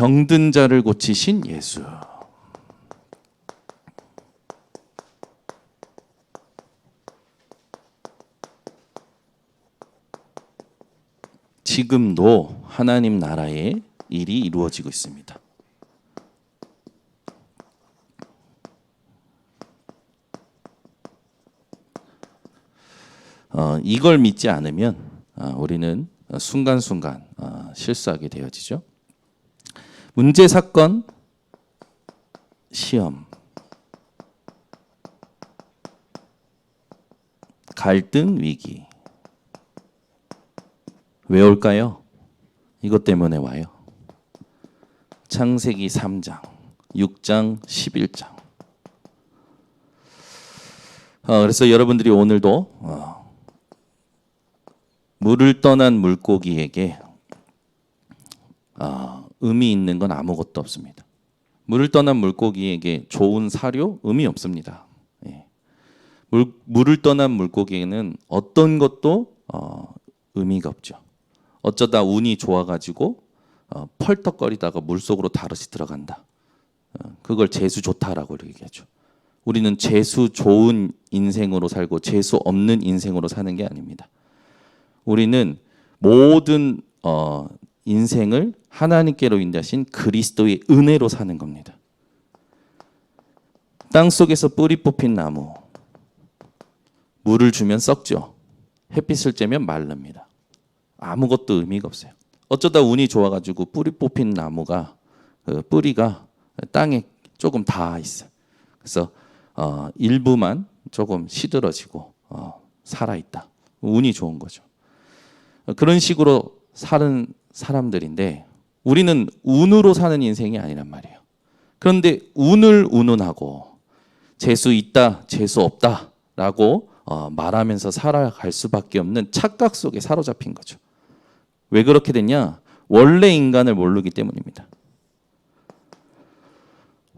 병든 자를 고치신 예수. 지금도 하나님 나라의 일이 이루어지고 있습니다. 이걸 믿지 않으면 우리는 순간순간 실수하게 되어지죠. 문제, 사건, 시험, 갈등, 위기. 왜 올까요? 이것 때문에 와요. 창세기 3장, 6장, 11장. 그래서 여러분들이 오늘도 물을 떠난 물고기에게 의미 있는 건 아무것도 없습니다. 물을 떠난 물고기에게 좋은 사료, 의미 없습니다. 예. 물을 떠난 물고기에는 어떤 것도 의미가 없죠. 어쩌다 운이 좋아가지고 펄떡거리다가 물속으로 다릇이 들어간다. 그걸 재수 좋다라고 얘기하죠. 우리는 재수 좋은 인생으로 살고 재수 없는 인생으로 사는 게 아닙니다. 우리는 모든 인생을 하나님께로 인도하신 그리스도의 은혜로 사는 겁니다. 땅 속에서 뿌리 뽑힌 나무, 물을 주면 썩죠. 햇빛을 쬐면 마릅니다. 아무것도 의미가 없어요. 어쩌다 운이 좋아가지고 뿌리 뽑힌 나무가 그 뿌리가 땅에 조금 닿아 있어요. 그래서 일부만 조금 시들어지고 살아있다. 운이 좋은 거죠. 그런 식으로 사는 사람들인데 우리는 운으로 사는 인생이 아니란 말이에요. 그런데 운을 운운하고 재수 있다, 재수 없다라고 말하면서 살아갈 수밖에 없는 착각 속에 사로잡힌 거죠. 왜 그렇게 됐냐? 원래 인간을 모르기 때문입니다.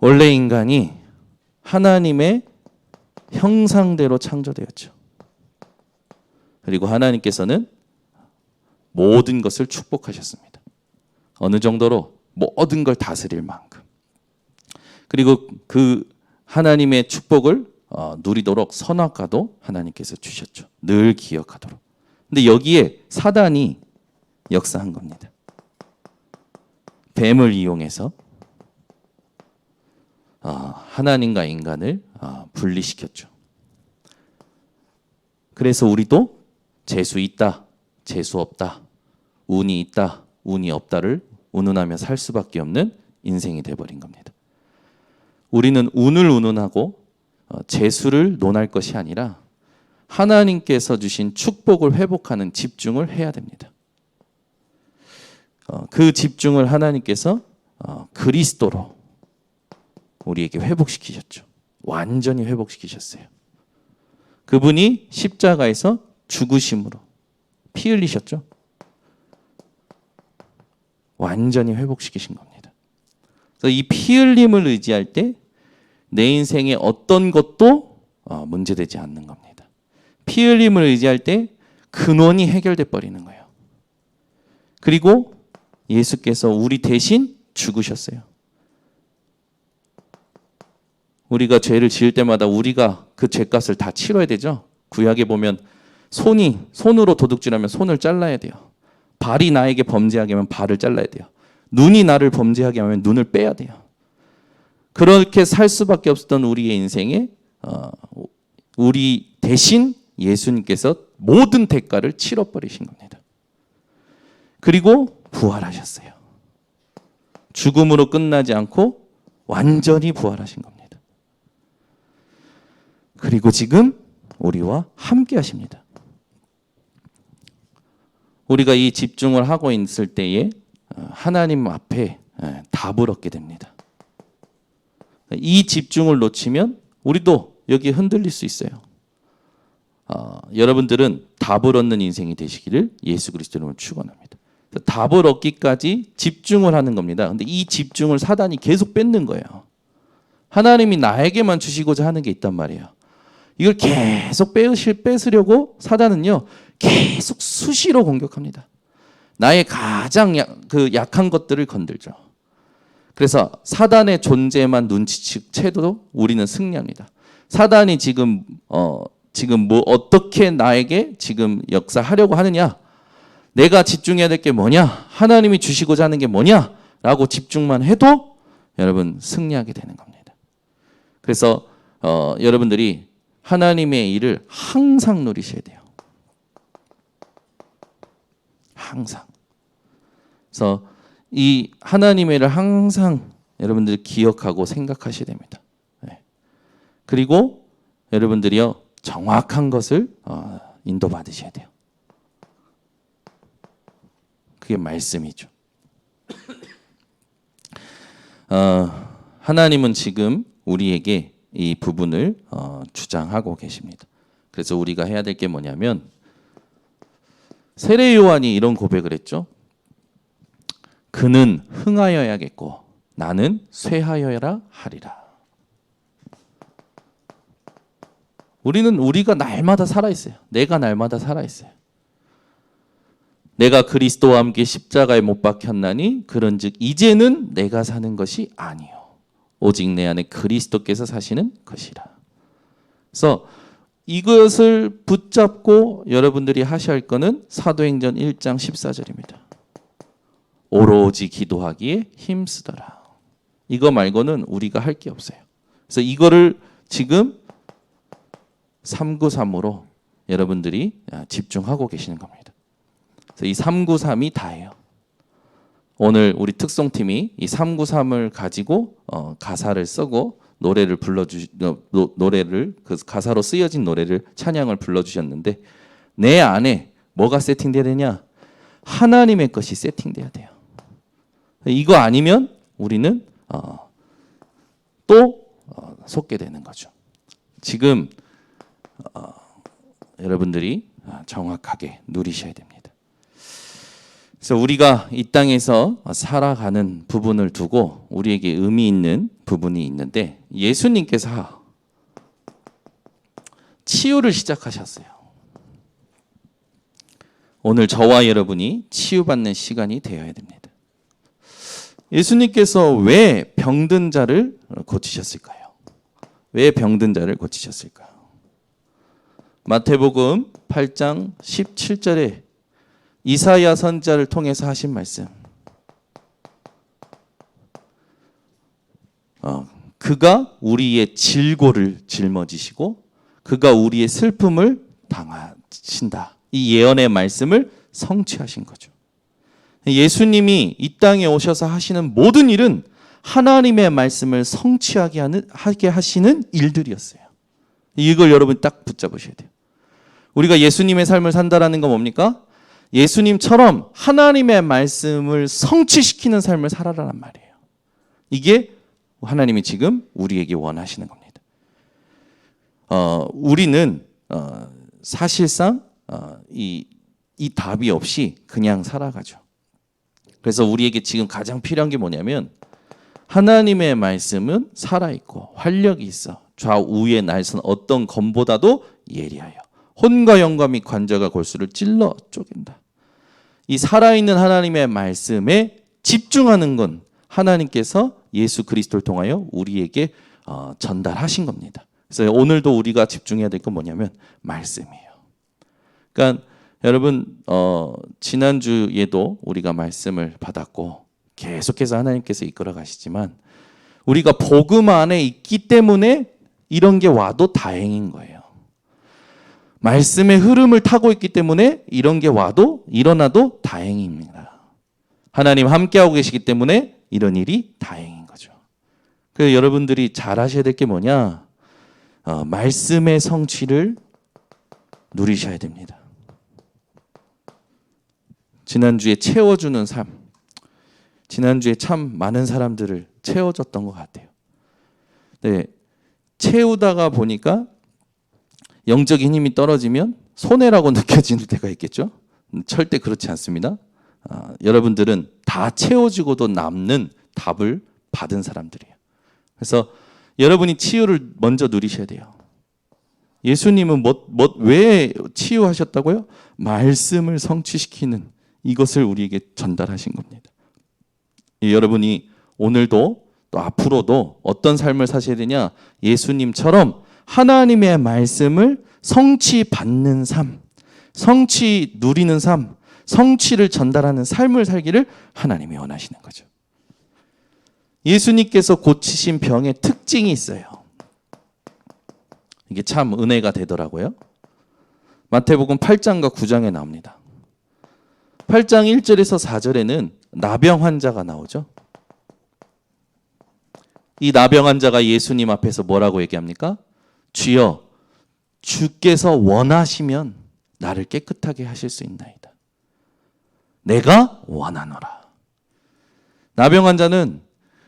원래 인간이 하나님의 형상대로 창조되었죠. 그리고 하나님께서는 모든 것을 축복하셨습니다. 어느 정도로 모든 걸 다스릴 만큼. 그리고 그 하나님의 축복을 누리도록 선악과도 하나님께서 주셨죠. 늘 기억하도록. 근데 여기에 사단이 역사한 겁니다. 뱀을 이용해서 하나님과 인간을 분리시켰죠. 그래서 우리도 재수 있다, 재수 없다, 운이 있다, 운이 없다를 운운하며 살 수밖에 없는 인생이 돼버린 겁니다. 우리는 운을 운운하고 재수를 논할 것이 아니라 하나님께서 주신 축복을 회복하는 집중을 해야 됩니다. 그 집중을 하나님께서 그리스도로 우리에게 회복시키셨죠. 완전히 회복시키셨어요. 그분이 십자가에서 죽으심으로 피 흘리셨죠. 완전히 회복시키신 겁니다. 그래서 이 피 흘림을 의지할 때 내 인생에 어떤 것도 문제되지 않는 겁니다. 피 흘림을 의지할 때 근원이 해결돼 버리는 거예요. 그리고 예수께서 우리 대신 죽으셨어요. 우리가 죄를 지을 때마다 우리가 그 죄값을 다 치러야 되죠. 구약에 보면 손으로 도둑질하면 손을 잘라야 돼요. 발이 나에게 범죄하게 하면 발을 잘라야 돼요. 눈이 나를 범죄하게 하면 눈을 빼야 돼요. 그렇게 살 수밖에 없었던 우리의 인생에 우리 대신 예수님께서 모든 대가를 치러버리신 겁니다. 그리고 부활하셨어요. 죽음으로 끝나지 않고 완전히 부활하신 겁니다. 그리고 지금 우리와 함께 하십니다. 우리가 이 집중을 하고 있을 때에 하나님 앞에 답을 얻게 됩니다. 이 집중을 놓치면 우리도 여기에 흔들릴 수 있어요. 여러분들은 답을 얻는 인생이 되시기를 예수 그리스도 이름으로 축원합니다. 답을 얻기까지 집중을 하는 겁니다. 근데 이 집중을 사단이 계속 뺏는 거예요. 하나님이 나에게만 주시고자 하는 게 있단 말이에요. 이걸 계속 뺏으려고 사단은요, 계속 수시로 공격합니다. 나의 가장 약한 것들을 건들죠. 그래서 사단의 존재만 눈치채도 우리는 승리합니다. 사단이 지금 뭐 어떻게 나에게 지금 역사하려고 하느냐? 내가 집중해야 될 게 뭐냐? 하나님이 주시고자 하는 게 뭐냐? 라고 집중만 해도 여러분 승리하게 되는 겁니다. 그래서 여러분들이 하나님의 일을 항상 누리셔야 돼요. 항상. 그래서 이 하나님의 일을 항상 여러분들이 기억하고 생각하셔야 됩니다. 네. 그리고 여러분들이요 정확한 것을 인도받으셔야 돼요. 그게 말씀이죠. 하나님은 지금 우리에게 이 부분을 주장하고 계십니다. 그래서 우리가 해야 될 게 뭐냐면 세례 요한이 이런 고백을 했죠. 그는 흥하여야겠고 나는 쇠하여야 하리라. 우리가 날마다 살아있어요. 내가 날마다 살아있어요. 내가 그리스도와 함께 십자가에 못 박혔나니 그런즉 이제는 내가 사는 것이 아니요 오직 내 안에 그리스도께서 사시는 것이라. 그래서 이것을 붙잡고 여러분들이 하셔야 할 거는 사도행전 1장 14절입니다. 오로지 기도하기에 힘쓰더라. 이거 말고는 우리가 할 게 없어요. 그래서 이거를 지금 393으로 여러분들이 집중하고 계시는 겁니다. 그래서 이 393이 다예요. 오늘 우리 특송팀이 이 393을 가지고 가사를 쓰고 노래를 노래를 그 가사로 쓰여진 노래를 찬양을 불러주셨는데 내 안에 뭐가 세팅돼야 되냐? 하나님의 것이 세팅돼야 돼요. 이거 아니면 우리는 또 속게 되는 거죠. 지금 여러분들이 정확하게 누리셔야 됩니다. 그래서 우리가 이 땅에서 살아가는 부분을 두고 우리에게 의미 있는 부분이 있는데 예수님께서 치유를 시작하셨어요. 오늘 저와 여러분이 치유받는 시간이 되어야 됩니다. 예수님께서 왜 병든 자를 고치셨을까요? 왜 병든 자를 고치셨을까요? 마태복음 8장 17절에 이사야 선지자를 통해서 하신 말씀. 그가 우리의 질고를 짊어지시고 그가 우리의 슬픔을 당하신다. 이 예언의 말씀을 성취하신 거죠. 예수님이 이 땅에 오셔서 하시는 모든 일은 하나님의 말씀을 성취하게 하시는 일들이었어요. 이걸 여러분 딱 붙잡으셔야 돼요. 우리가 예수님의 삶을 산다라는 건 뭡니까? 예수님처럼 하나님의 말씀을 성취시키는 삶을 살아라란 말이에요. 이게 하나님이 지금 우리에게 원하시는 겁니다. 우리는 사실상 이 답이 없이 그냥 살아가죠. 그래서 우리에게 지금 가장 필요한 게 뭐냐면 하나님의 말씀은 살아있고 활력이 있어 좌우에 날선 어떤 검보다도 예리하여 혼과 영과 및 관절과 골수를 찔러 쪼갠다. 이 살아있는 하나님의 말씀에 집중하는 건 하나님께서 예수 그리스도를 통하여 우리에게 전달하신 겁니다. 그래서 오늘도 우리가 집중해야 될 건 뭐냐면 말씀이에요. 그러니까 여러분 지난주에도 우리가 말씀을 받았고 계속해서 하나님께서 이끌어 가시지만 우리가 복음 안에 있기 때문에 이런 게 와도 다행인 거예요. 말씀의 흐름을 타고 있기 때문에 이런 게 와도 일어나도 다행입니다. 하나님 함께하고 계시기 때문에 이런 일이 다행인 거죠. 그래서 여러분들이 잘 하셔야 될 게 뭐냐? 말씀의 성취를 누리셔야 됩니다. 지난주에 채워주는 삶. 지난주에 참 많은 사람들을 채워줬던 것 같아요. 네, 채우다가 보니까 영적인 힘이 떨어지면 손해라고 느껴지는 때가 있겠죠. 절대 그렇지 않습니다. 여러분들은 다 채워지고도 남는 답을 받은 사람들이에요. 그래서 여러분이 치유를 먼저 누리셔야 돼요. 예수님은 왜 치유하셨다고요? 말씀을 성취시키는 이것을 우리에게 전달하신 겁니다. 여러분이 오늘도 또 앞으로도 어떤 삶을 사셔야 되냐? 예수님처럼 하나님의 말씀을 성취받는 삶, 성취 누리는 삶, 성취를 전달하는 삶을 살기를 하나님이 원하시는 거죠. 예수님께서 고치신 병의 특징이 있어요. 이게 참 은혜가 되더라고요. 마태복음 8장과 9장에 나옵니다. 8장 1절에서 4절에는 나병 환자가 나오죠. 이 나병 환자가 예수님 앞에서 뭐라고 얘기합니까? 주여, 주께서 원하시면 나를 깨끗하게 하실 수 있나이다. 내가 원하노라. 나병 환자는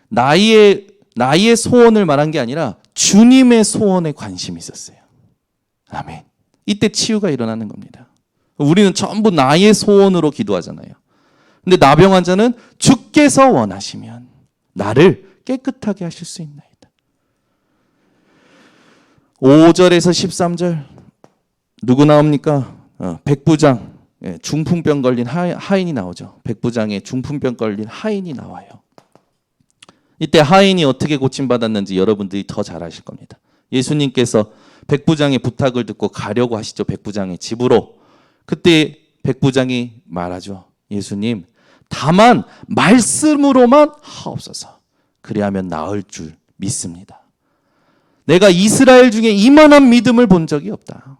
나의 소원을 말한 게 아니라 주님의 소원에 관심이 있었어요. 아멘. 이때 치유가 일어나는 겁니다. 우리는 전부 나의 소원으로 기도하잖아요. 근데 나병 환자는 주께서 원하시면 나를 깨끗하게 하실 수 있나이다. 5절에서 13절 누구 나옵니까? 백부장, 중풍병 걸린 하인이 나오죠. 백부장에 중풍병 걸린 하인이 나와요. 이때 하인이 어떻게 고침받았는지 여러분들이 더 잘 아실 겁니다. 예수님께서 백부장의 부탁을 듣고 가려고 하시죠. 백부장의 집으로. 그때 백부장이 말하죠. 예수님, 다만 말씀으로만 하옵소서. 그리하면 나을 줄 믿습니다. 내가 이스라엘 중에 이만한 믿음을 본 적이 없다.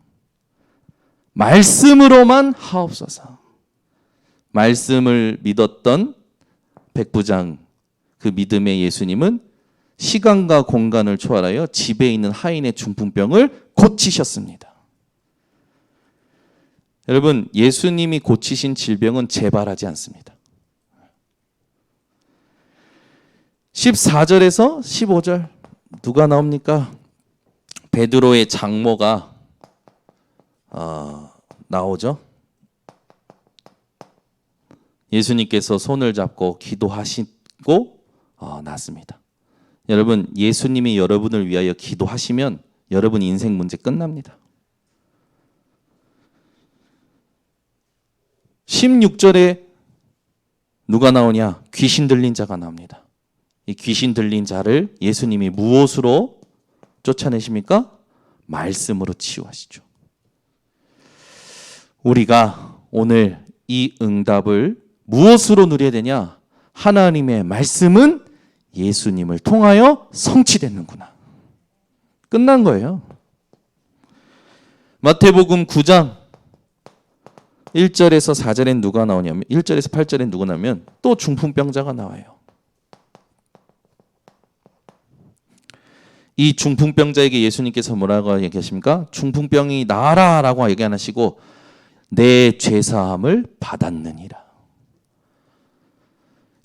말씀으로만 하옵소서. 말씀을 믿었던 백부장, 그 믿음의 예수님은 시간과 공간을 초월하여 집에 있는 하인의 중풍병을 고치셨습니다. 여러분, 예수님이 고치신 질병은 재발하지 않습니다. 14절에서 15절 누가 나옵니까? 베드로의 장모가 나오죠. 예수님께서 손을 잡고 기도하시고 낫습니다. 여러분, 예수님이 여러분을 위하여 기도하시면 여러분 인생 문제 끝납니다. 16절에 누가 나오냐? 귀신 들린 자가 나옵니다. 이 귀신 들린 자를 예수님이 무엇으로 쫓아내십니까? 말씀으로 치유하시죠. 우리가 오늘 이 응답을 무엇으로 누려야 되냐? 하나님의 말씀은 예수님을 통하여 성취되는구나. 끝난 거예요. 마태복음 9장 1절에서 4절엔 누가 나오냐면 1절에서 8절엔 누가 나오면 또 중풍병자가 나와요. 이 중풍병자에게 예수님께서 뭐라고 얘기하십니까? 중풍병이 나아라라고 얘기 안 하시고 내 죄사함을 받았느니라.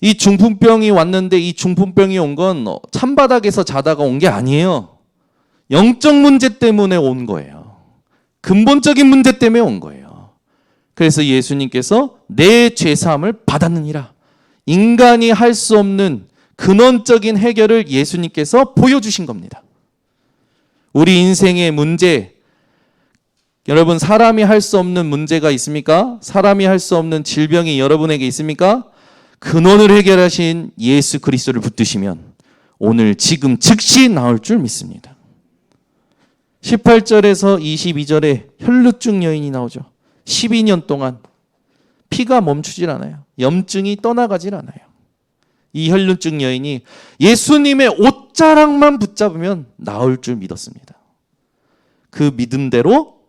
이 중풍병이 왔는데 이 중풍병이 온 건 찬바닥에서 자다가 온 게 아니에요. 영적 문제 때문에 온 거예요. 근본적인 문제 때문에 온 거예요. 그래서 예수님께서 내 죄사함을 받았느니라. 인간이 할 수 없는 근원적인 해결을 예수님께서 보여주신 겁니다. 우리 인생의 문제, 여러분 사람이 할 수 없는 문제가 있습니까? 사람이 할 수 없는 질병이 여러분에게 있습니까? 근원을 해결하신 예수 그리스도를 붙드시면 오늘 지금 즉시 나올 줄 믿습니다. 18절에서 22절에 혈루증 여인이 나오죠. 12년 동안 피가 멈추질 않아요. 염증이 떠나가질 않아요. 이 혈루증 여인이 예수님의 옷자락만 붙잡으면 나을 줄 믿었습니다. 그 믿음대로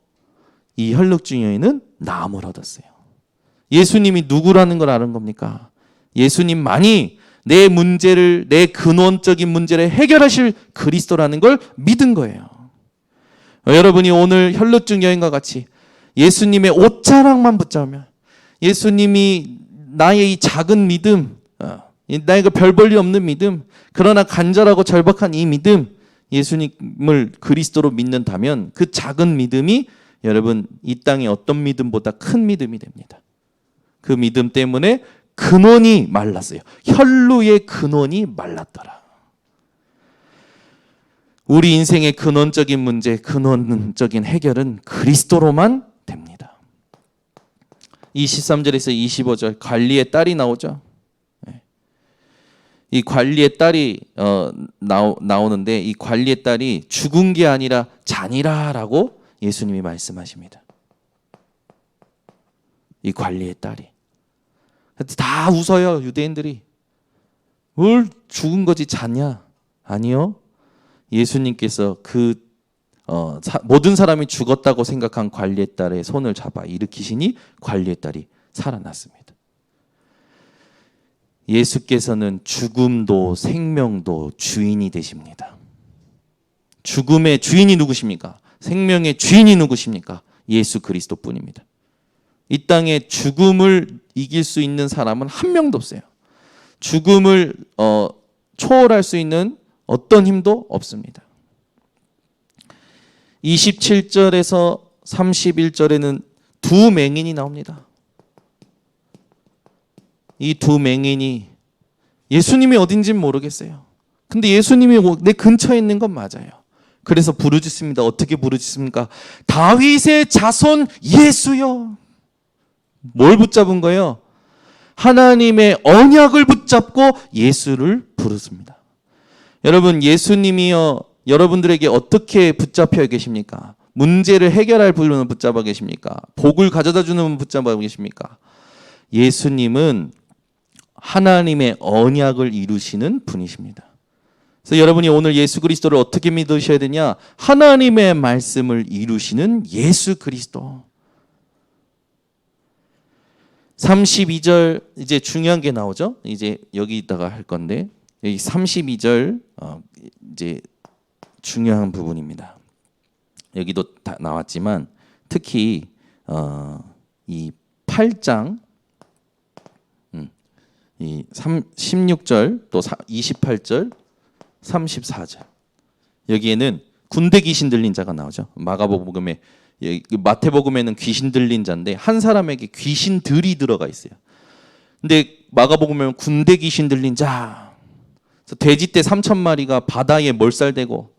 이 혈루증 여인은 나음을 얻었어요. 예수님이 누구라는 걸 아는 겁니까? 예수님만이 내 문제를, 내 근원적인 문제를 해결하실 그리스도라는 걸 믿은 거예요. 여러분이 오늘 혈루증 여인과 같이 예수님의 옷자락만 붙잡으면, 예수님이 나의 이 작은 믿음, 나의 그 별 볼 일 없는 믿음, 그러나 간절하고 절박한 이 믿음, 예수님을 그리스도로 믿는다면 그 작은 믿음이 여러분 이 땅의 어떤 믿음보다 큰 믿음이 됩니다. 그 믿음 때문에 근원이 말랐어요. 혈루의 근원이 말랐더라. 우리 인생의 근원적인 문제, 근원적인 해결은 그리스도로만 됩니다. 이 13절에서 25절 관리의 딸이 나오죠. 이 관리의 딸이 나오는데 이 관리의 딸이 죽은 게 아니라 잔이라라고 예수님이 말씀하십니다. 이 관리의 딸이. 다 웃어요, 유대인들이. 뭘 죽은 거지 잔냐? 아니요. 예수님께서 모든 사람이 죽었다고 생각한 관리의 딸의 손을 잡아 일으키시니 관리의 딸이 살아났습니다. 예수께서는 죽음도 생명도 주인이 되십니다. 죽음의 주인이 누구십니까? 생명의 주인이 누구십니까? 예수 그리스도뿐입니다. 이 땅에 죽음을 이길 수 있는 사람은 한 명도 없어요. 죽음을 초월할 수 있는 어떤 힘도 없습니다. 27절에서 31절에는 두 맹인이 나옵니다. 이 두 맹인이 예수님이 어딘지는 모르겠어요. 근데 예수님이 내 근처에 있는 건 맞아요. 그래서 부르짖습니다. 어떻게 부르짖습니까? 다윗의 자손 예수여. 뭘 붙잡은 거예요? 하나님의 언약을 붙잡고 예수를 부르습니다. 여러분, 예수님이요 여러분들에게 어떻게 붙잡혀 계십니까? 문제를 해결할 분을 붙잡아 계십니까? 복을 가져다 주는 분 붙잡아 계십니까? 예수님은 하나님의 언약을 이루시는 분이십니다. 그래서 여러분이 오늘 예수 그리스도를 어떻게 믿으셔야 되냐? 하나님의 말씀을 이루시는 예수 그리스도. 32절 이제 중요한 게 나오죠. 이제 여기다가 할 건데 여기 32절 이제 중요한 부분입니다. 여기도 다 나왔지만 특히 이 8장 이 16절 또 28절 34절 여기에는 군대 귀신 들린 자가 나오죠. 마가복음에 마태복음에는 귀신 들린 자인데 한 사람에게 귀신들이 들어가 있어요. 근데 마가복음에는 군대 귀신 들린 자. 그래서 돼지떼 3,000마리가 바다에 몰살되고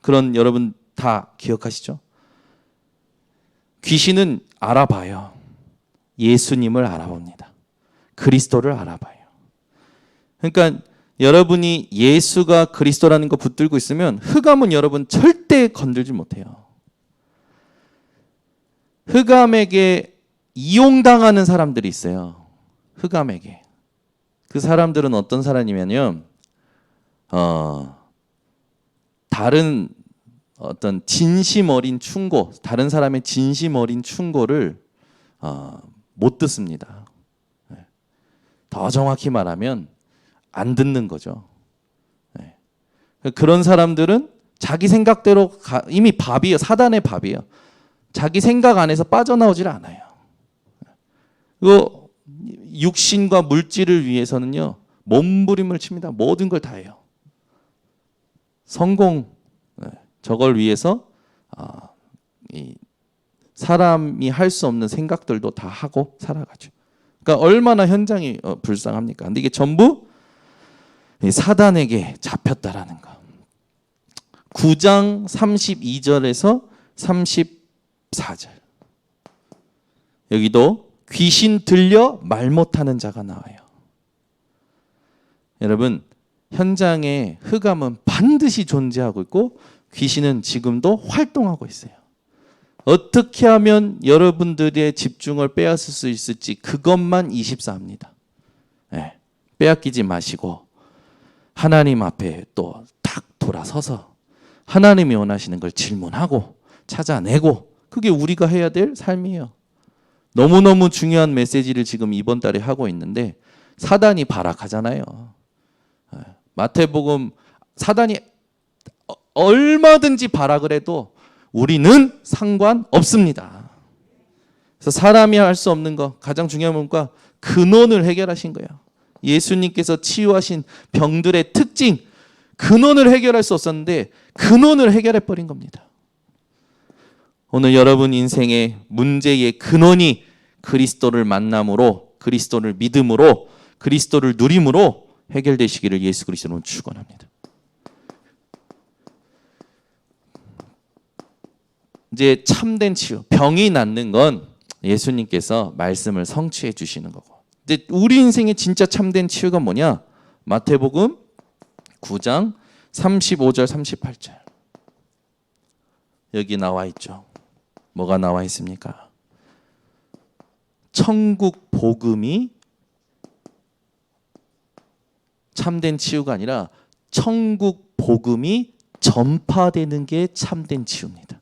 그런 여러분 다 기억하시죠? 귀신은 알아봐요. 예수님을 알아봅니다. 그리스도를 알아봐요. 그러니까 여러분이 예수가 그리스도라는 거 붙들고 있으면 흑암은 여러분 절대 건들지 못해요. 흑암에게 이용당하는 사람들이 있어요. 흑암에게. 그 사람들은 어떤 사람이면요. 다른 어떤 진심 어린 충고, 다른 사람의 진심 어린 충고를 못 듣습니다. 더 정확히 말하면 안 듣는 거죠. 그런 사람들은 자기 생각대로 이미 밥이에요. 사단의 밥이에요. 자기 생각 안에서 빠져나오질 않아요. 그 육신과 물질을 위해서는요 몸부림을 칩니다. 모든 걸 다 해요. 성공 저걸 위해서 이 사람이 할 수 없는 생각들도 다 하고 살아가죠. 그러니까 얼마나 현장이 불쌍합니까? 근데 이게 전부 사단에게 잡혔다라는 거. 9장 32절에서 34절. 여기도 귀신 들려 말 못하는 자가 나와요. 여러분, 현장에 흑암은 반드시 존재하고 있고 귀신은 지금도 활동하고 있어요. 어떻게 하면 여러분들의 집중을 빼앗을 수 있을지 그것만 24입니다. 빼앗기지 마시고 하나님 앞에 또 딱 돌아서서 하나님이 원하시는 걸 질문하고 찾아내고 그게 우리가 해야 될 삶이에요. 너무너무 중요한 메시지를 지금 이번 달에 하고 있는데 사단이 발악하잖아요. 마태복음 사단이 얼마든지 발악을 해도 우리는 상관없습니다. 그래서 사람이 할 수 없는 거 가장 중요한 뭔가 근원을 해결하신 거예요. 예수님께서 치유하신 병들의 특징 근원을 해결할 수 없었는데 근원을 해결해 버린 겁니다. 오늘 여러분 인생의 문제의 근원이 그리스도를 만남으로 그리스도를 믿음으로 그리스도를 누림으로 해결되시기를 예수 그리스도로 축원합니다. 이제 참된 치유, 병이 낫는 건 예수님께서 말씀을 성취해 주시는 거고. 근데 우리 인생의 진짜 참된 치유가 뭐냐? 마태복음 9장 35절 38절. 여기 나와 있죠. 뭐가 나와 있습니까? 천국 복음이 참된 치유가 아니라 천국 복음이 전파되는 게 참된 치유입니다.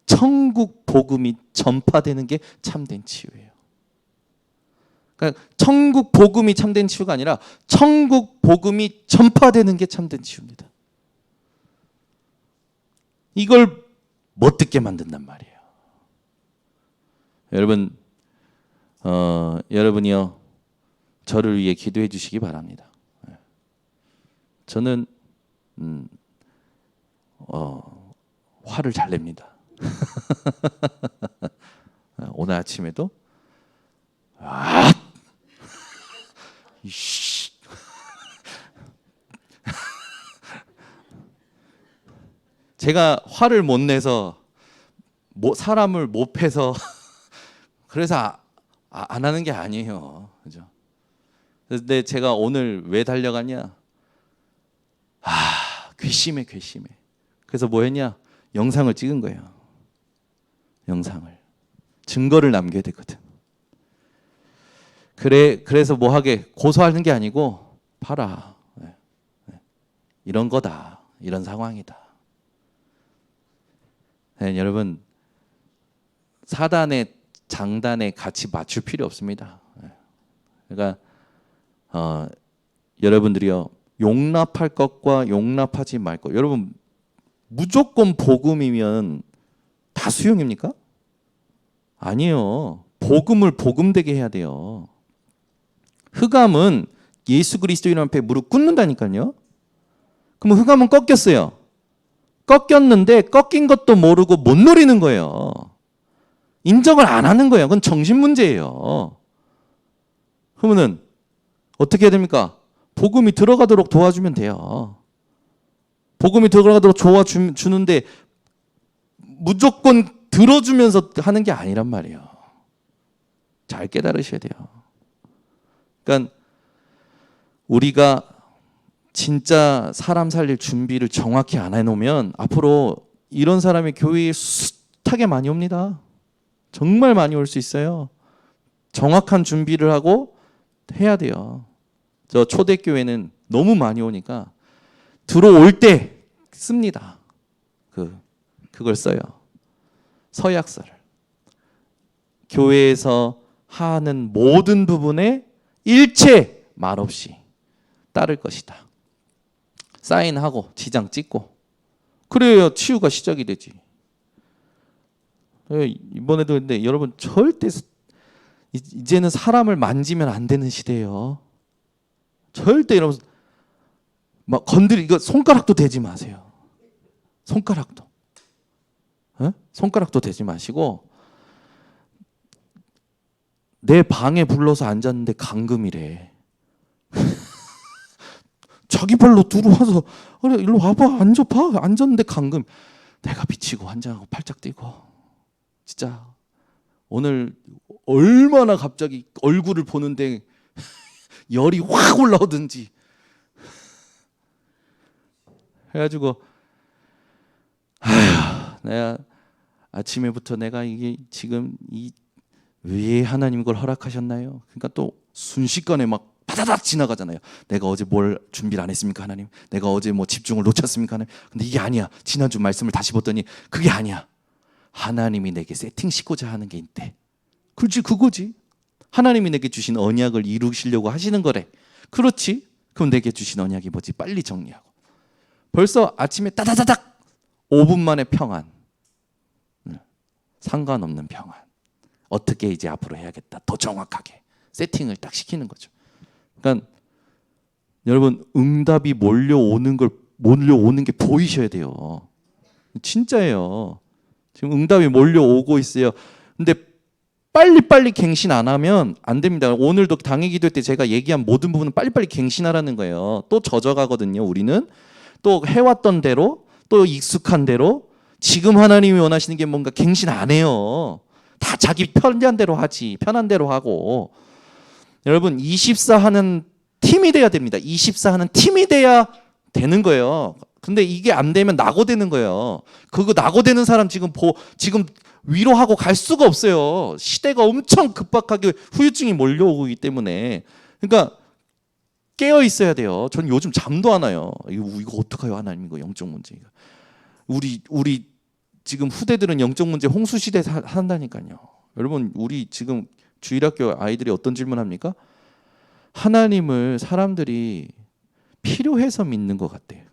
천국 복음이 전파되는 게 참된 치유예요. 그러니까 천국 복음이 참된 치유가 아니라 천국 복음이 전파되는 게 참된 치유입니다. 이걸 못 듣게 만든단 말이에요. 여러분, 여러분이요 저를 위해 기도해 주시기 바랍니다. 저는 화를 잘 냅니다. 오늘 아침에도 제가 화를 못 내서 사람을 못 패서 그래서 안 하는 게 아니에요. 그죠? 근데 제가 오늘 왜 달려갔냐? 괘씸해. 그래서 뭐 했냐? 영상을 찍은 거예요. 영상을. 증거를 남겨야 되거든. 그래서 뭐 하게 고소하는 게 아니고 봐라. 이런 거다. 이런 상황이다. 네, 여러분 사단의 장단에 같이 맞출 필요 없습니다. 그러니까 여러분들이요 용납할 것과 용납하지 말 것. 여러분 무조건 복음이면 다 수용입니까? 아니에요. 복음을 복음되게 해야 돼요. 흑암은 예수 그리스도인 앞에 무릎 꿇는다니까요. 그럼 흑암은 꺾였어요. 꺾였는데 꺾인 것도 모르고 못 노리는 거예요. 인정을 안 하는 거예요. 그건 정신 문제예요. 그러면은 어떻게 해야 됩니까? 복음이 들어가도록 도와주면 돼요. 복음이 들어가도록 도와주는데 무조건 들어주면서 하는 게 아니란 말이에요. 잘 깨달으셔야 돼요. 그러니까 우리가 진짜 사람 살릴 준비를 정확히 안 해놓으면 앞으로 이런 사람이 교회에 숱하게 많이 옵니다. 정말 많이 올 수 있어요. 정확한 준비를 하고 해야 돼요. 저 초대교회는 너무 많이 오니까 들어올 때 씁니다. 그걸 써요. 서약서를. 교회에서 하는 모든 부분에 일체 말 없이 따를 것이다. 사인하고 지장 찍고 그래야 치유가 시작이 되지. 이번에도 근데 여러분 절대 이제는 사람을 만지면 안 되는 시대예요. 절대 여러분 막 이거 손가락도 대지 마세요. 손가락도. 손가락도 대지 마시고 내 방에 불러서 앉았는데 감금이래. 자기 발로 들어와서 그래 일로 와봐 앉아봐 앉았는데 감금. 내가 미치고 환장하고 팔짝 뛰고 진짜 오늘 얼마나 갑자기 얼굴을 보는데 열이 확 올라오든지 해가지고 내가 아침에부터 내가 이게 지금 왜 하나님 이걸 허락하셨나요? 그러니까 또 순식간에 막 바다닥 지나가잖아요. 내가 어제 뭘 준비를 안 했습니까 하나님? 내가 어제 뭐 집중을 놓쳤습니까 하나님? 근데 이게 아니야. 지난주 말씀을 다시 봤더니 그게 아니야. 하나님이 내게 세팅시키고자 하는 게 있대. 그렇지 그거지. 하나님이 내게 주신 언약을 이루시려고 하시는 거래. 그렇지. 그럼 내게 주신 언약이 뭐지? 빨리 정리하고. 벌써 아침에 따다다닥 5분 만에 평안. 상관없는 평안. 어떻게 이제 앞으로 해야겠다. 더 정확하게 세팅을 딱 시키는 거죠. 그러니까 여러분 응답이 몰려오는 게 보이셔야 돼요. 진짜예요. 지금 응답이 몰려오고 있어요. 근데 빨리빨리 갱신 안 하면 안 됩니다. 오늘도 당일 기도 때 제가 얘기한 모든 부분은 빨리빨리 갱신하라는 거예요. 또 젖어가거든요. 우리는 또 해왔던 대로 또 익숙한 대로 지금 하나님이 원하시는 게 뭔가 갱신 안 해요. 다 자기 편한 대로 하지. 편한 대로 하고. 여러분 24 하는 팀이 돼야 됩니다. 24 하는 팀이 돼야 되는 거예요. 근데 이게 안 되면 낙오되는 거예요. 그거 낙오되는 사람 지금 위로하고 갈 수가 없어요. 시대가 엄청 급박하게 후유증이 몰려오기 때문에. 그러니까 깨어 있어야 돼요. 전 요즘 잠도 안 와요. 이거 어떡해요, 하나님, 이거 영적 문제. 우리 지금 후대들은 영적 문제 홍수 시대 산다니까요. 여러분, 우리 지금 주일학교 아이들이 어떤 질문합니까? 하나님을 사람들이 필요해서 믿는 것 같대요.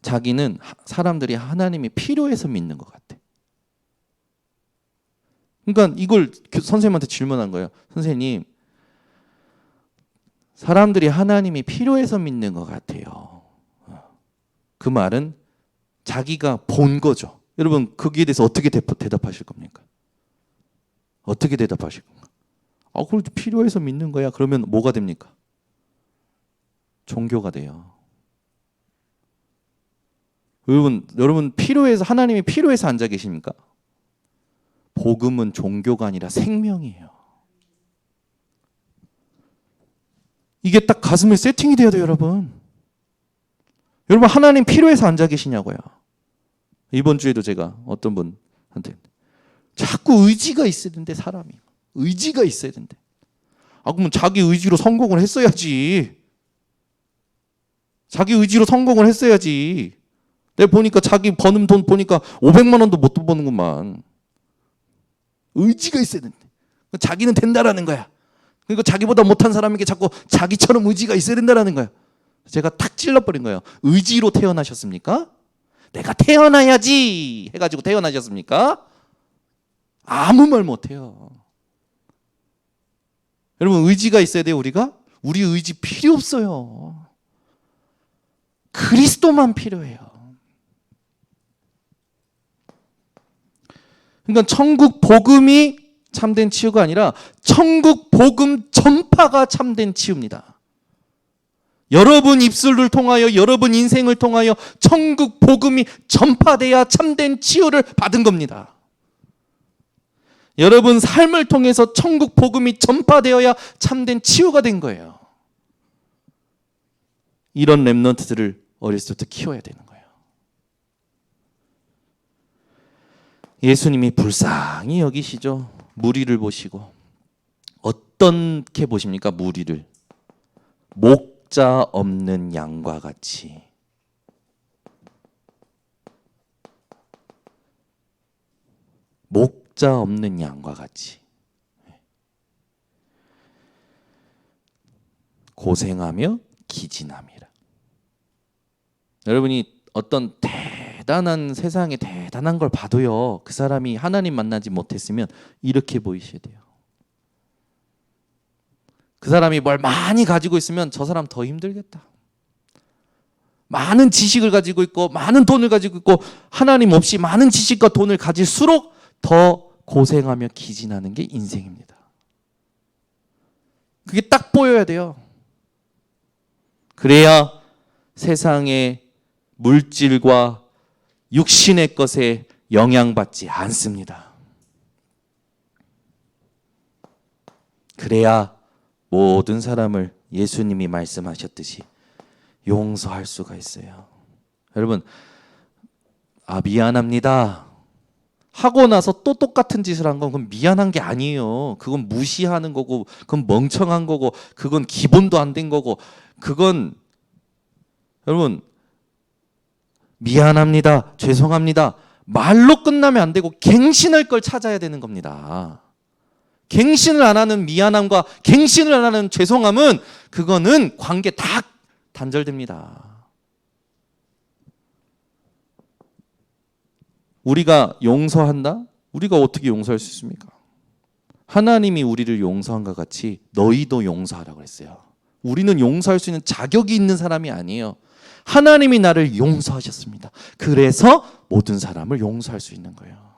자기는 사람들이 하나님이 필요해서 믿는 것 같아. 그러니까 이걸 선생님한테 질문한 거예요. 선생님, 사람들이 하나님이 필요해서 믿는 것 같아요. 그 말은 자기가 본 거죠. 여러분, 거기에 대해서 어떻게 대답하실 겁니까? 어떻게 대답하실 겁니까? 그걸 필요해서 믿는 거야. 그러면 뭐가 됩니까? 종교가 돼요. 여러분 필요해서, 하나님이 필요해서 앉아 계십니까? 복음은 종교가 아니라 생명이에요. 이게 딱 가슴에 세팅이 돼야 돼요, 여러분. 여러분, 하나님 필요해서 앉아 계시냐고요. 이번 주에도 제가 어떤 분한테 자꾸 의지가 있어야 되는데, 사람이 의지가 있어야 된대. 그러면 자기 의지로 성공을 했어야지. 자기 의지로 성공을 했어야지. 내가 보니까 자기 버는 돈 보니까 500만 원도 못 버는구만. 의지가 있어야 된대. 자기는 된다라는 거야. 그리고 자기보다 못한 사람에게 자꾸 자기처럼 의지가 있어야 된다라는 거야. 제가 탁 찔러버린 거예요. 의지로 태어나셨습니까? 내가 태어나야지 해가지고 태어나셨습니까? 아무 말 못해요. 여러분, 의지가 있어야 돼요. 우리 의지 필요 없어요. 그리스도만 필요해요. 그러니까 천국 복음이 참된 치유가 아니라 천국 복음 전파가 참된 치유입니다. 여러분 입술을 통하여, 여러분 인생을 통하여 천국 복음이 전파돼야 참된 치유를 받은 겁니다. 여러분 삶을 통해서 천국 복음이 전파되어야 참된 치유가 된 거예요. 이런 렘넌트들을 어렸을 때부터 키워야 되는 거예요. 예수님이 불쌍히 여기시죠. 무리를 보시고. 어떻게 보십니까? 무리를. 목자 없는 양과 같이. 목자 없는 양과 같이. 고생하며 기진함이라. 여러분이 어떤 대단한, 세상에 대단한 걸 봐도요, 그 사람이 하나님 만나지 못했으면 이렇게 보이셔야 돼요. 그 사람이 뭘 많이 가지고 있으면 저 사람 더 힘들겠다. 많은 지식을 가지고 있고 많은 돈을 가지고 있고 하나님 없이 많은 지식과 돈을 가질수록 더 고생하며 기진하는 게 인생입니다. 그게 딱 보여야 돼요. 그래야 세상의 물질과 육신의 것에 영향받지 않습니다. 그래야 모든 사람을 예수님이 말씀하셨듯이 용서할 수가 있어요. 여러분, 미안합니다 하고 나서 또 똑같은 짓을 한 건 그건 미안한 게 아니에요. 그건 무시하는 거고, 그건 멍청한 거고, 그건 기본도 안 된 거고, 그건 여러분, 미안합니다, 죄송합니다 말로 끝나면 안 되고 갱신할 걸 찾아야 되는 겁니다. 갱신을 안 하는 미안함과 갱신을 안 하는 죄송함은 그거는 관계 다 단절됩니다. 우리가 용서한다? 우리가 어떻게 용서할 수 있습니까? 하나님이 우리를 용서한 것 같이 너희도 용서하라고 그랬어요. 우리는 용서할 수 있는 자격이 있는 사람이 아니에요. 하나님이 나를 용서하셨습니다. 그래서 모든 사람을 용서할 수 있는 거예요.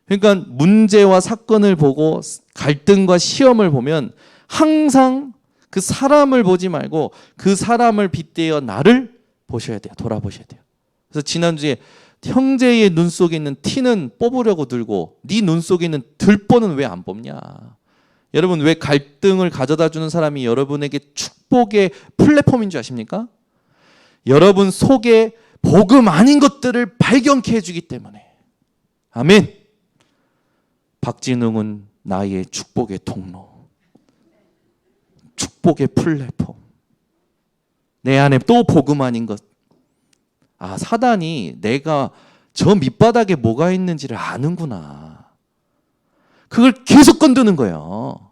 그러니까 문제와 사건을 보고 갈등과 시험을 보면 항상 그 사람을 보지 말고 그 사람을 빗대어 나를 보셔야 돼요. 돌아보셔야 돼요. 그래서 지난주에 형제의 눈 속에 있는 티는 뽑으려고 들고 네 눈 속에 있는 들보는 왜 안 뽑냐. 여러분, 왜 갈등을 가져다 주는 사람이 여러분에게 축복의 플랫폼인 줄 아십니까? 여러분 속에 복음 아닌 것들을 발견케 해주기 때문에. 아멘. 박진웅은 나의 축복의 통로, 축복의 플랫폼. 내 안에 또 복음 아닌 것. 아, 사단이 내가 저 밑바닥에 뭐가 있는지를 아는구나. 그걸 계속 건드는 거예요.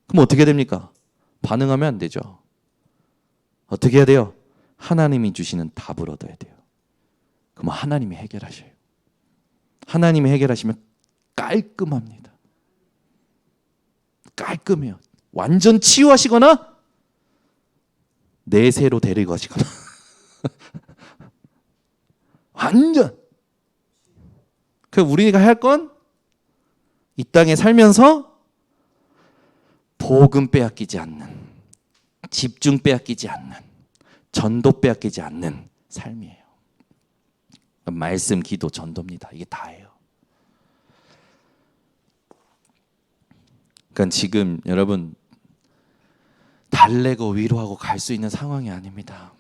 그럼 어떻게 됩니까? 반응하면 안 되죠. 어떻게 해야 돼요? 하나님이 주시는 답을 얻어야 돼요. 그럼 하나님이 해결하셔요. 하나님이 해결하시면 깔끔합니다. 깔끔해요. 완전 치유하시거나 내세로 데리고 가시거나 완전. 그래서 우리가 할 건 이 땅에 살면서 복음 빼앗기지 않는, 집중 빼앗기지 않는, 전도 빼앗기지 않는 삶이에요. 말씀, 기도, 전도입니다. 이게 다예요. 그러니까 지금 여러분 달래고 위로하고 갈 수 있는 상황이 아닙니다.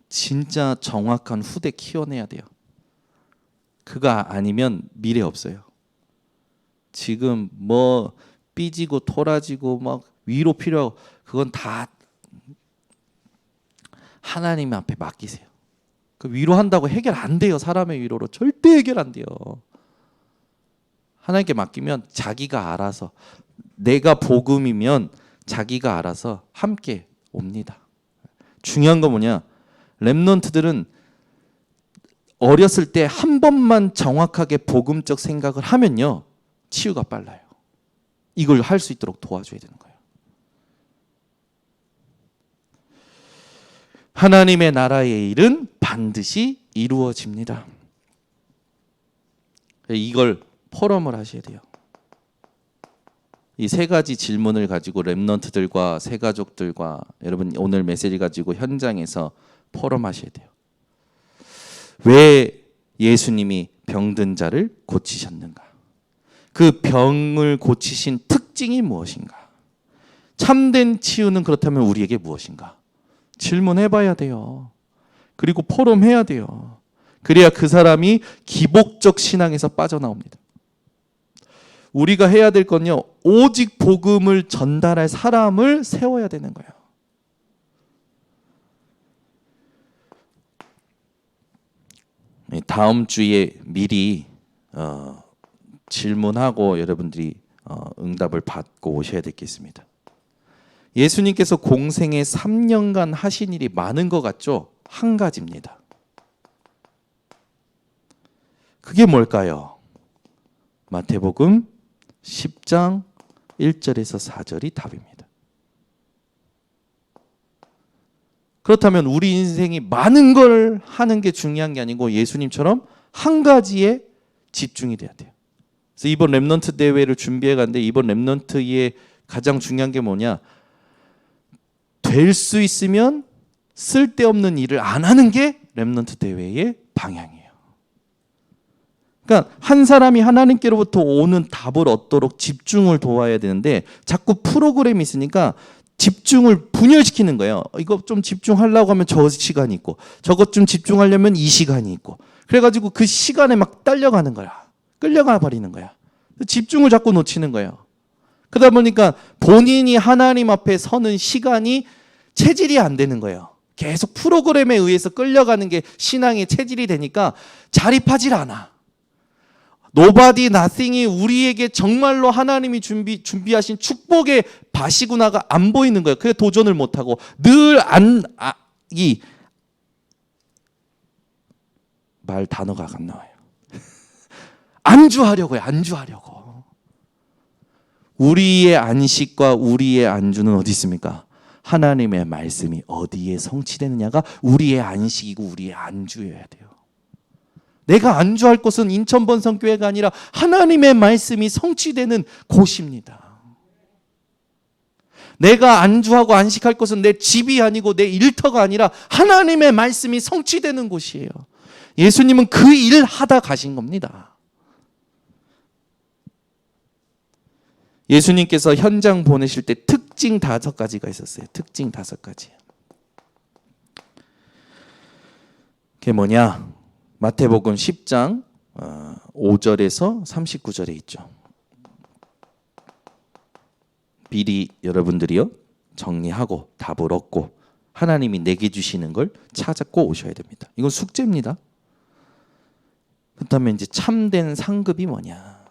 진짜 정확한 후대 키워내야 돼요. 그거 아니면 미래 없어요. 지금 뭐 삐지고 토라지고 막 위로 필요하고 그건 다 하나님 앞에 맡기세요. 그 위로한다고 해결 안 돼요. 사람의 위로로 절대 해결 안 돼요. 하나님께 맡기면 자기가 알아서, 내가 복음이면 자기가 알아서 함께 옵니다. 중요한 건 뭐냐? 렘넌트들은 어렸을 때 한 번만 정확하게 복음적 생각을 하면요, 치유가 빨라요. 이걸 할 수 있도록 도와줘야 되는 거예요. 하나님의 나라의 일은 반드시 이루어집니다. 이걸 포럼을 하셔야 돼요. 이 세 가지 질문을 가지고 렘넌트들과 새가족들과 여러분 오늘 메시지 가지고 현장에서 포럼하셔야 돼요. 왜 예수님이 병든 자를 고치셨는가? 그 병을 고치신 특징이 무엇인가? 참된 치유는 그렇다면 우리에게 무엇인가? 질문해봐야 돼요. 그리고 포럼해야 돼요. 그래야 그 사람이 기복적 신앙에서 빠져나옵니다. 우리가 해야 될 건요, 오직 복음을 전달할 사람을 세워야 되는 거예요. 다음 주에 미리 질문하고 여러분들이 응답을 받고 오셔야 되겠습니다. 예수님께서 공생에 3년간 하신 일이 많은 것 같죠? 한 가지입니다. 그게 뭘까요? 마태복음 10장 1절에서 4절이 답입니다. 그렇다면 우리 인생이 많은 걸 하는 게 중요한 게 아니고 예수님처럼 한 가지에 집중이 돼야 돼요. 그래서 이번 렘넌트 대회를 준비해 갔는데 이번 렘넌트의 가장 중요한 게 뭐냐? 될 수 있으면 쓸데없는 일을 안 하는 게 렘넌트 대회의 방향이에요. 그러니까 한 사람이 하나님께로부터 오는 답을 얻도록 집중을 도와야 되는데 자꾸 프로그램이 있으니까 집중을 분열시키는 거예요. 이거 좀 집중하려고 하면 저 시간이 있고 저것 좀 집중하려면 이 시간이 있고 그래가지고 그 시간에 막 딸려가는 거야. 끌려가 버리는 거야. 집중을 자꾸 놓치는 거예요. 그러다 보니까 본인이 하나님 앞에 서는 시간이 체질이 안 되는 거예요. 계속 프로그램에 의해서 끌려가는 게 신앙의 체질이 되니까 자립하질 않아. Nobody, nothing이 우리에게 정말로 하나님이 준비하신 축복의 밭이구나가 안 보이는 거예요. 그래서 도전을 못하고 늘 말 단어가 안 나와요. 안주하려고요. 안주하려고. 우리의 안식과 우리의 안주는 어디 있습니까? 하나님의 말씀이 어디에 성취되느냐가 우리의 안식이고 우리의 안주여야 돼요. 내가 안주할 곳은 인천번성교회가 아니라 하나님의 말씀이 성취되는 곳입니다. 내가 안주하고 안식할 곳은 내 집이 아니고 내 일터가 아니라 하나님의 말씀이 성취되는 곳이에요. 예수님은 그 일 하다 가신 겁니다. 예수님께서 현장 보내실 때 특징 5가지가 있었어요. 특징 5가지. 그게 뭐냐? 마태복음 10장 5절에서 39절에 있죠. 미리 여러분들이요 정리하고 답을 얻고 하나님이 내게 주시는 걸 찾고 오셔야 됩니다. 이건 숙제입니다. 그렇다면 이제 참된 상급이 뭐냐?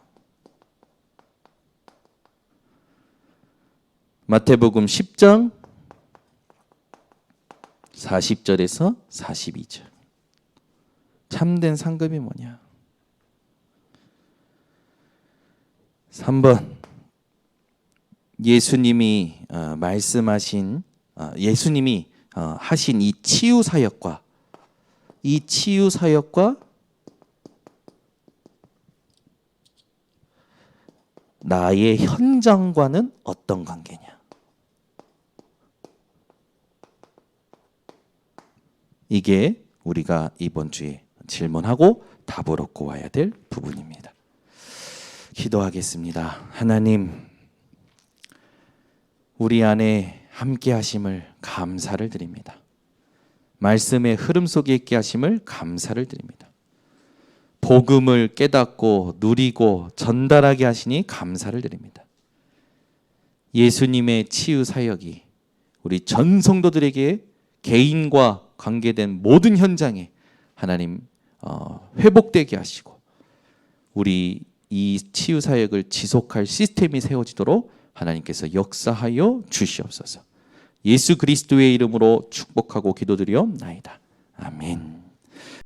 마태복음 10장 40절에서 42절. 참된 상급이 뭐냐? 3번 예수님이 말씀하신 예수님이 하신 이 치유 사역과 나의 현장과는 어떤 관계냐? 이게 우리가 이번 주에 질문하고 답을 얻고 와야 될 부분입니다. 기도하겠습니다. 하나님, 우리 안에 함께 하심을 감사를 드립니다. 말씀의 흐름 속에 있게 하심을 감사를 드립니다. 복음을 깨닫고 누리고 전달하게 하시니 감사를 드립니다. 예수님의 치유 사역이 우리 전 성도들에게 개인과 관계된 모든 현장에 하나님 회복되게 하시고 우리 이 치유 사역을 지속할 시스템이 세워지도록 하나님께서 역사하여 주시옵소서. 예수 그리스도의 이름으로 축복하고 기도드리옵나이다. 아멘.